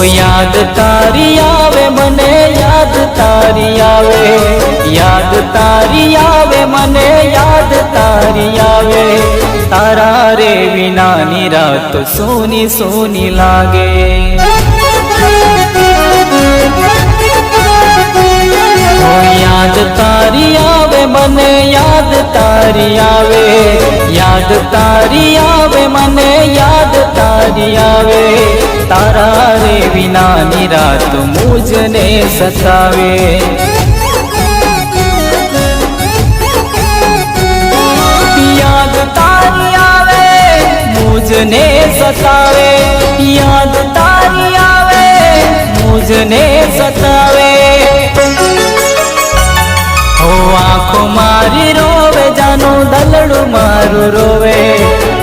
याद तारी आवे मने याद तारी आवे, याद तारी आवे मने याद तारी आवे। तारा रे विनानी रात सोनी सोनी लागे। याद तारी आवे मने याद तारी आवे, याद तारी आवे मने याद तारी आवे। तारा रे विनानी रात मुझने सतावे। याद तारी आवे मुझने सतावे, याद तारी आवे मुझने सतावे। आँखों मारी रोवे जानू दलड़ू मारू रोवे।